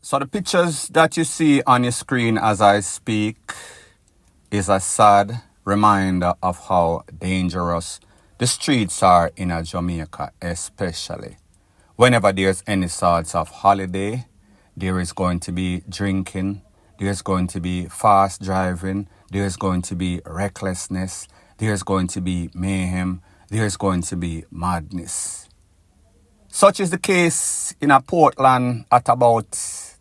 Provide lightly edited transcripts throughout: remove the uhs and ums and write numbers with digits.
So the pictures that you see on your screen as I speak is a sad reminder of how dangerous the streets are in Jamaica, especially. Whenever there's any sorts of holiday, there is going to be drinking, there's going to be fast driving, there's going to be recklessness, there's going to be mayhem, there's going to be madness. Such is the case in a Portland at about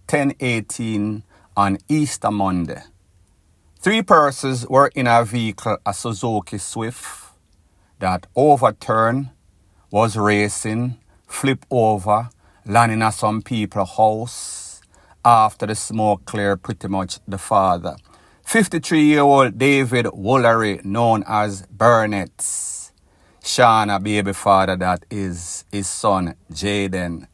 10:18 on Easter Monday. 3 persons were in a vehicle, a Suzuki Swift, that overturned, was racing, flipped over, landing at some people's house. After the smoke cleared, pretty much the father, 53-year-old David Woolery, known as Burnett, Shauna baby father, that is his son Jaden,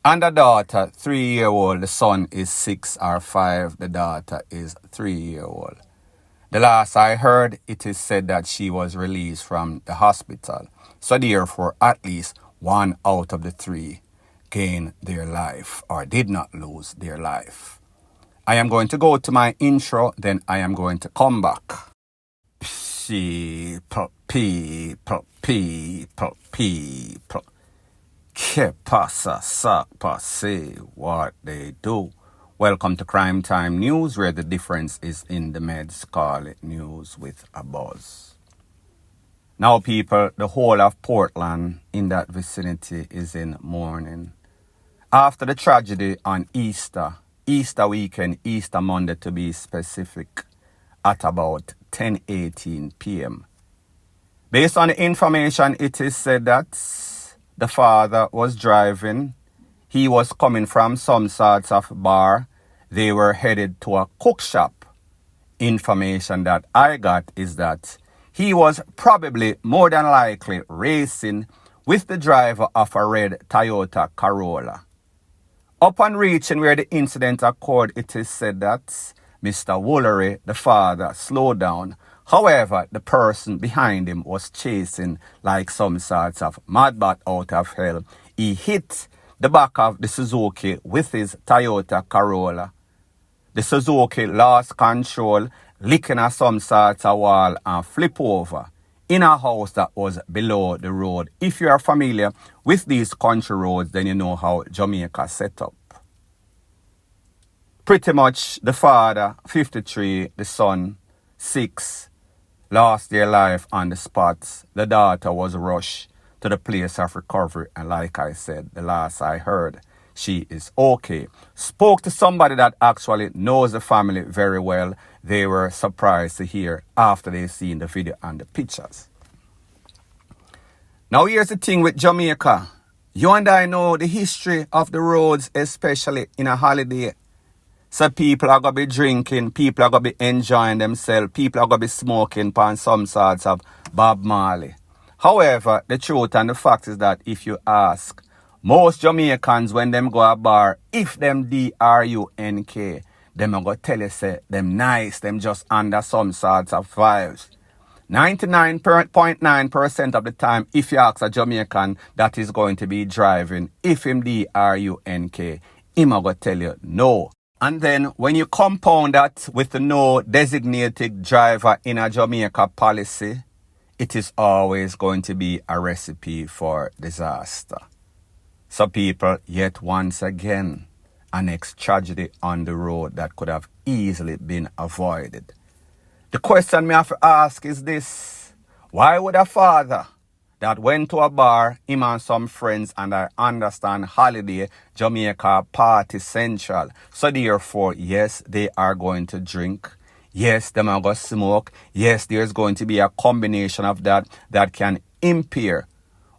and the daughter 3-year-old. The son is 6 or 5, the daughter is 3-year-old. The last I heard, it is said that she was released from the hospital. So therefore, at least 1 out of the 3 gained their life or did not lose their life. I am going to go to my intro, then I am going to come back. People. Que pasa, sac passe, what they do. Welcome to Crime Time News, where the difference is in the meds. Call it news with a buzz. Now, people, the whole of Portland in that vicinity is in mourning. After the tragedy on Easter weekend, Easter Monday to be specific, at about 10:18 p.m. Based on the information, it is said that the father was driving. He was coming from some sorts of bar. They were headed to a cook shop. Information that I got is that he was probably more than likely racing with the driver of a red Toyota Corolla. Upon reaching where the incident occurred, it is said that Mr. Woolery, the father, slowed down. However, the person behind him was chasing like some sorts of madbat out of hell. He hit the back of the Suzuki with his Toyota Corolla. The Suzuki lost control, licking at some sorts of wall and flip over in a house that was below the road. If you are familiar with these country roads, then you know how Jamaica set up. Pretty much the father, 53, the son, 6, lost their life on the spot. The daughter was rushed to the place of recovery, and like I said, the last I heard, she is okay. Spoke to somebody that actually knows the family very well. They were surprised to hear after they seen the video and the pictures. Now here's the thing with Jamaica. You and I know the history of the roads, especially in a holiday. So people are going to be drinking, people are going to be enjoying themselves, people are going to be smoking upon some sorts of Bob Marley. However, the truth and the fact is that if you ask most Jamaicans when them go a bar, if them drunk, them are going to tell you, say, them nice, them just under some sorts of vibes. 99.9% of the time, if you ask a Jamaican that is going to be driving, if him drunk, him are going to tell you no. And then when you compound that with the no designated driver in a Jamaica policy, it is always going to be a recipe for disaster. So people, yet once again, a next tragedy on the road that could have easily been avoided. The question me have to ask is this: why would a father that went to a bar, him and some friends, and I understand holiday, Jamaica party central. So therefore, yes, they are going to drink. Yes, them are going to smoke. Yes, there's going to be a combination of that can impair.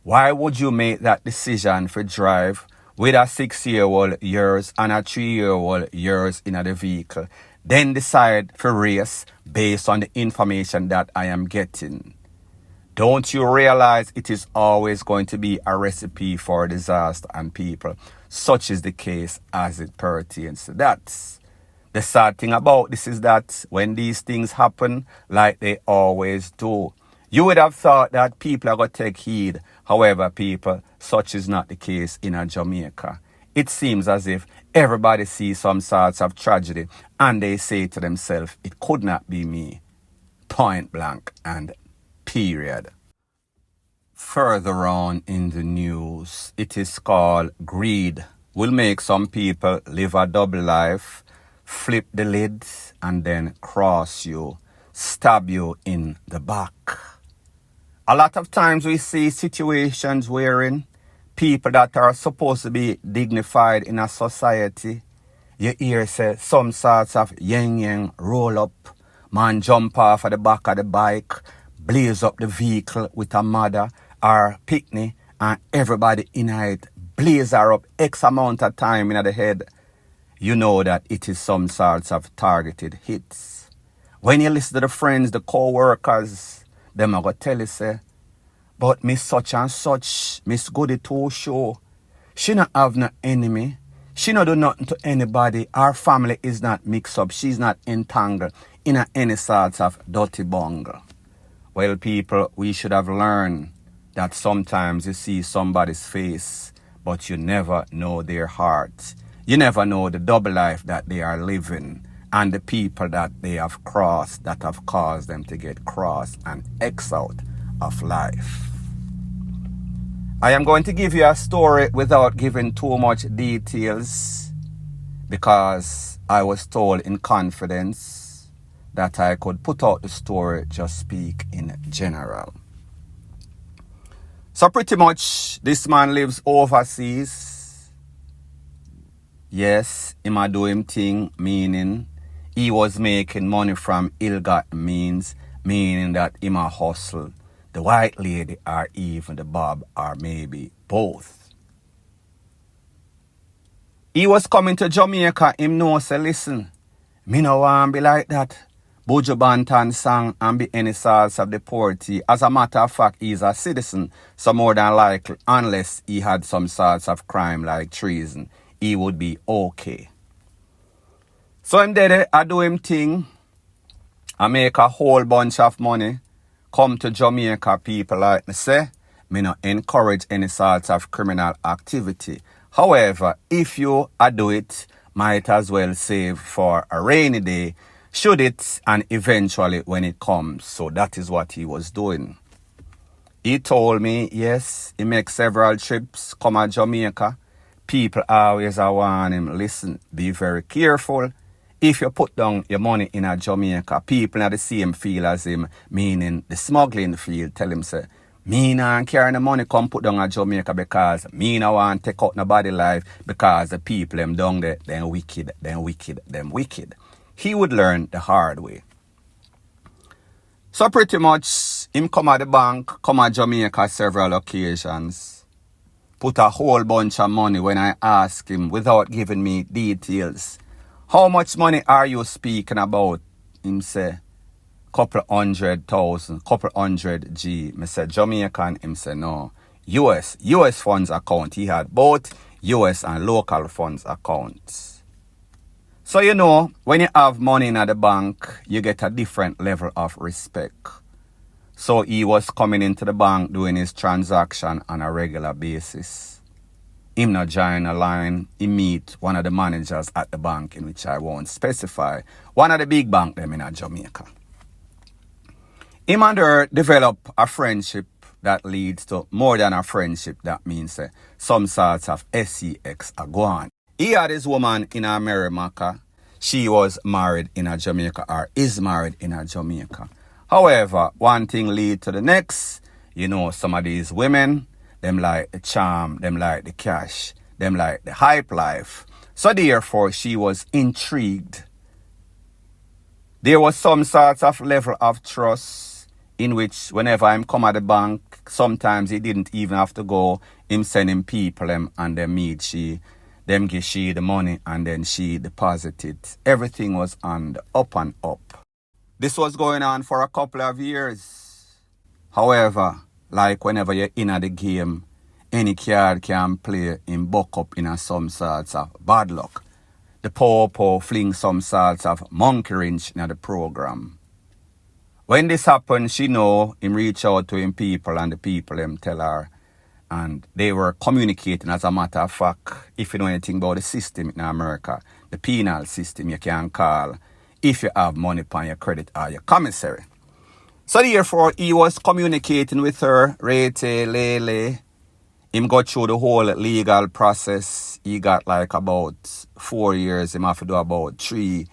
Why would you make that decision for drive with a 6-year-old yours and a 3-year-old yours in the vehicle, then decide for race based on the information that I am getting? Don't you realize it is always going to be a recipe for disaster, and people? Such is the case as it pertains to that. The sad thing about this is that when these things happen, like they always do, you would have thought that people are going to take heed. However, people, such is not the case in Jamaica. It seems as if Everybody sees some sorts of tragedy and they say to themselves, it could not be me. Point blank and period. Further on in the news, it is called greed will make some people live a double life, flip the lid, and then cross you, stab you in the back. A lot of times we see situations wherein people that are supposed to be dignified in a society, you hear say some sorts of yang roll up, man jump off of the back of the bike, blaze up the vehicle with a mother or picnic, and everybody in it blaze her up X amount of time in the head. You know that it is some sorts of targeted hits. When you listen to the friends, the co-workers, them are going to tell you, say, but Miss such and such, Miss Goody Two Show, she not have no enemy. She not do nothing to anybody. Our family is not mixed up. She's not entangled in any sorts of dirty bungle. Well, people, we should have learned that sometimes you see somebody's face, but you never know their heart. You never know the double life that they are living and the people that they have crossed that have caused them to get crossed and X out of life. I am going to give you a story without giving too much details because I was told in confidence that I could put out the story, just speak in general. So pretty much this man lives overseas. Yes, him a do him thing, meaning he was making money from ill-gotten means, meaning that him a hustle the white lady or even the bob or maybe both. He was coming to Jamaica, him know say, listen, me no want be like that Buju Banton song and be any sorts of deportee. As a matter of fact, he's a citizen, so more than likely, unless he had some sorts of crime like treason, he would be okay. So him did I do him thing, I make a whole bunch of money, come to Jamaica, people like me say, me not encourage any sorts of criminal activity. However, if you do it, might as well save for a rainy day, should it, and eventually when it comes. So that is what he was doing. He told me, yes, he makes several trips, come to Jamaica. People always warn him, listen, be very careful. If you put down your money in a Jamaica, people in the same field as him, meaning the smuggling field, tell him, say, me not carry the money come put down a Jamaica because me no want to take out nobody life because the people them down there, them wicked. He would learn the hard way. So pretty much, him come at the bank, come at Jamaica several occasions, put a whole bunch of money when I ask him without giving me details. How much money are you speaking about? Him say, couple 100,000, couple 100 G. Me say, Jamaican, him say, no. US funds account. He had both US and local funds accounts. So you know, when you have money in the bank, you get a different level of respect. So he was coming into the bank doing his transaction on a regular basis. Him not join a line, he meet one of the managers at the bank, in which I won't specify, one of the big bank them in Jamaica. Him and her develop a friendship that leads to more than a friendship. That means some sorts of sex are going. He had his woman in America. She was married in Jamaica or is married in Jamaica. However, one thing lead to the next. You know, some of these women, them like the charm, them like the cash, them like the hype life. So therefore, she was intrigued. There was some sort of level of trust in which whenever I'm come at the bank, sometimes he didn't even have to go. Him sending people and they meet she. Them give she the money and then she deposited. Everything was on the up and up. This was going on for a couple of years. However, like whenever you're in the game, any card can play in buck up in some sorts of bad luck. The poor fling some sorts of monkey wrench in the program. When this happened, she know him reach out to him people and the people him tell her and they were communicating. As a matter of fact, if you know anything about the system in America, the penal system, you can call if you have money upon your credit or your commissary. So therefore, he was communicating with her, Rete, Lele. Him go through the whole legal process. He got like about 4 years. Him have to do about 3+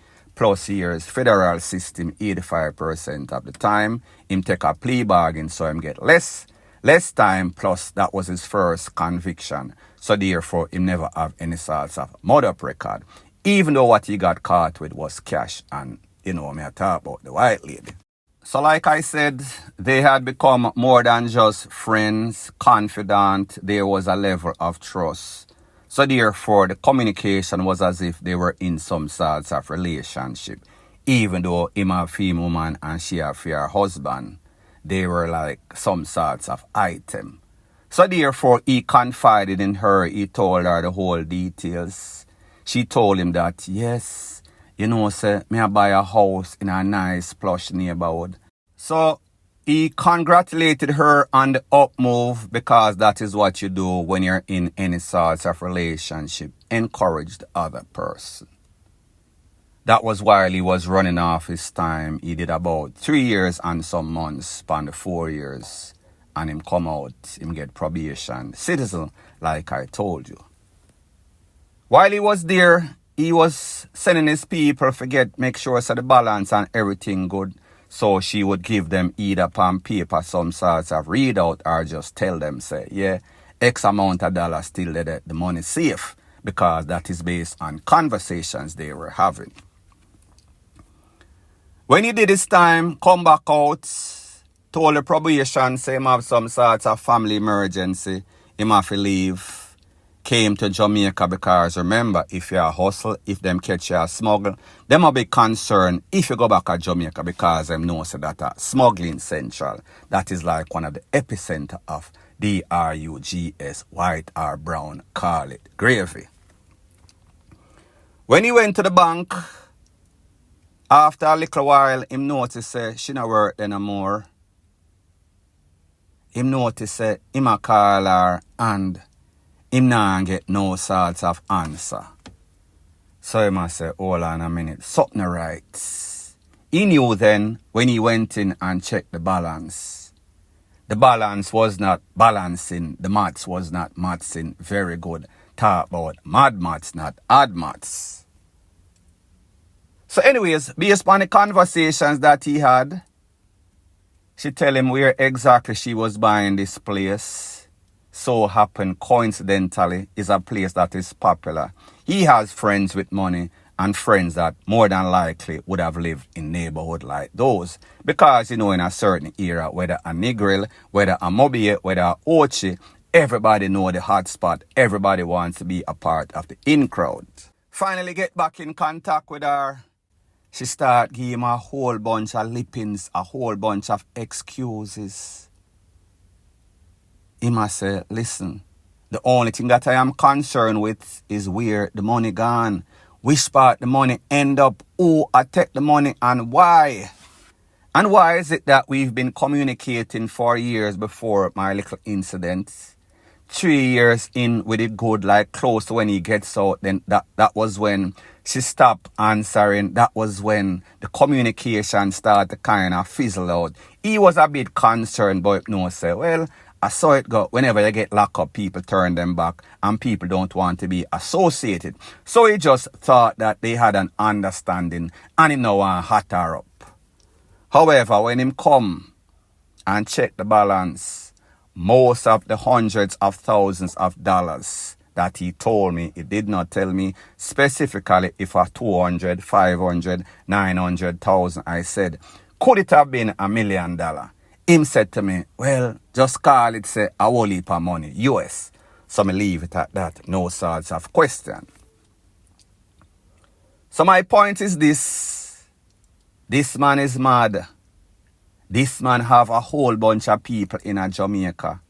years. Federal system, 85% of the time. Him take a plea bargain, so him get less time, plus that was his first conviction. So therefore, him never have any sorts of murder record. Even though what he got caught with was cash. And, me I talk about the white lady. So like I said, they had become more than just friends, confidant. There was a level of trust. So therefore, the communication was as if they were in some sorts of relationship. Even though him a female woman and she a her husband, they were like some sorts of item. So therefore, he confided in her. He told her the whole details. She told him that, yes, say, me I buy a house in a nice plush neighborhood. So he congratulated her on the up move, because that is what you do when you're in any sorts of relationship. Encourage the other person. That was while he was running off his time. He did about 3 years and some months, span the 4 years. And him come out, him get probation. Citizen, like I told you. While he was there, he was sending his people make sure so the balance and everything good. So she would give them either on paper some sorts of readout or just tell them, say, yeah, X amount of dollars still the money safe, because that is based on conversations they were having. When he did his time, come back out, told the probation, say him have some sorts of family emergency, him have to leave. Came to Jamaica, because remember, if you are hustle, if them catch you a smuggle, them will be concerned if you go back to Jamaica, because them know so that smuggling central, that is like one of the epicenter of drugs, white or brown, call it gravy. When he went to the bank, after a little while, him noticed she not work there no more. Him noticed him a call her and him nah get no sorts of answer. So he must say, hold on a minute, something right. He knew then when he went in and checked the balance. The balance was not balancing, the maths was not mathsing very good. Talk about mad maths, not odd maths. So anyways, based on the conversations that he had, she tell him where exactly she was buying this place. So happened coincidentally is a place that is popular. He has friends with money and friends that more than likely would have lived in neighborhood like those. Because, in a certain era, whether a Negril, whether a Mobile, whether a Ochi, everybody know the hot spot. Everybody wants to be a part of the in crowd. Finally get back in contact with her. She start giving him a whole bunch of lippings, a whole bunch of excuses. He must say, listen, the only thing that I am concerned with is where the money gone. Which part the money end up, who I take the money and why. And why is it that we've been communicating for years before my little incident? 3 years in with it good, like close to when he gets out, then that was when she stopped answering. That was when the communication started to kind of fizzle out. He was a bit concerned, but say, well, I saw it go. Whenever you get locked up, people turn them back and people don't want to be associated. So he just thought that they had an understanding and he now want to hot her up. However, when him come and check the balance, most of the hundreds of thousands of dollars that he told me, he did not tell me specifically if a 200, 500, 900,000. I said, could it have been $1 million? Him said to me, well, just call it, say, a whole heap of money, US. So me leave it at that, no sorts of question. So my point is this. This man is mad. This man have a whole bunch of people in Jamaica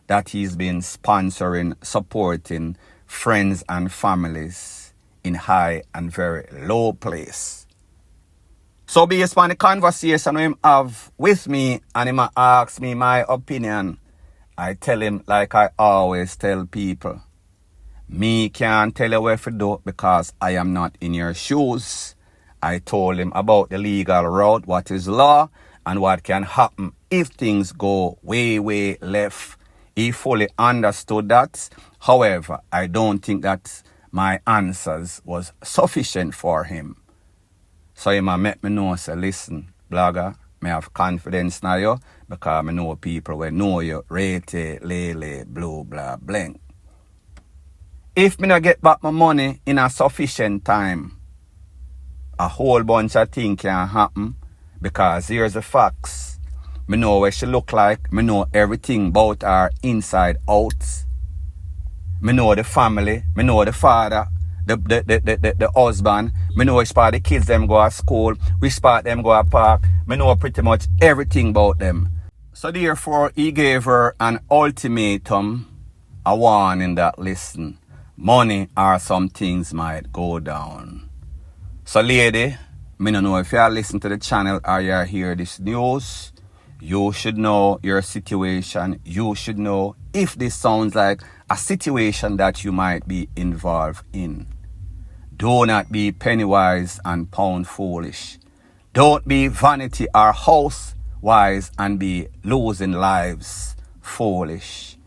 that he's been sponsoring, supporting friends and families in high and very low place. So based on the conversation him have with me and him ask me my opinion, I tell him like I always tell people. Me can't tell you where to do because I am not in your shoes. I told him about the legal route, what is law, and what can happen if things go way, way left. He fully understood that. However, I don't think that my answers was sufficient for him. So he might make me know, say, listen, blogger, me have confidence now you because I know people will know you, rate, lele, blue, blah, blank. If me not get back my money in a sufficient time, a whole bunch of things can happen because here's the facts. Me know what she look like. Me know everything about her inside out. Me know the family. Me know the father, the husband. Me know which part the kids them go to school, which part them go to park. Me know pretty much everything about them. So therefore, he gave her an ultimatum, a warning that listen, money or some things might go down. So lady, me don't know if you are listening to the channel or you hear this news, you should know your situation. You should know if this sounds like a situation that you might be involved in. Do not be penny wise and pound foolish. Don't be vanity or house wise and be losing lives foolish.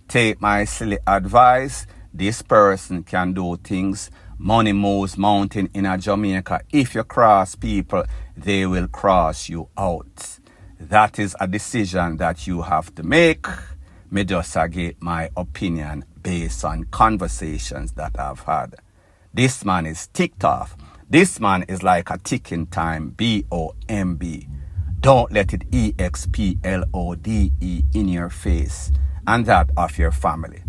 Take my silly advice. This person can do things. Money moves mountain in a Jamaica. If you cross people, they will cross you out. That is a decision that you have to make. Me just give my opinion based on conversations that I've had. This man is ticked off. This man is like a ticking time, B-O-M-B. Don't let it E-X-P-L-O-D-E in your face and that of your family.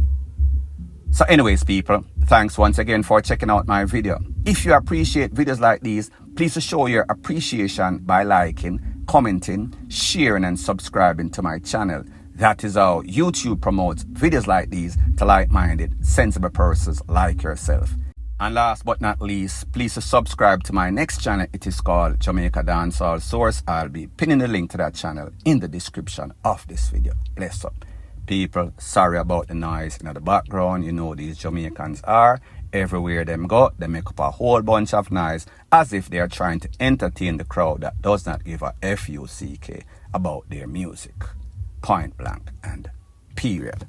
So anyways, people, thanks once again for checking out my video. If you appreciate videos like these, please show your appreciation by liking, commenting, sharing, and subscribing to my channel. That is how YouTube promotes videos like these to like-minded, sensible persons like yourself. And last but not least, please subscribe to my next channel. It is called Jamaica Dancehall Source. I'll be pinning the link to that channel in the description of this video. Bless up. People, sorry about the noise in the background. You know these Jamaicans are. Everywhere them go, they make up a whole bunch of noise as if they are trying to entertain the crowd that does not give a F-U-C-K about their music. Point blank and period.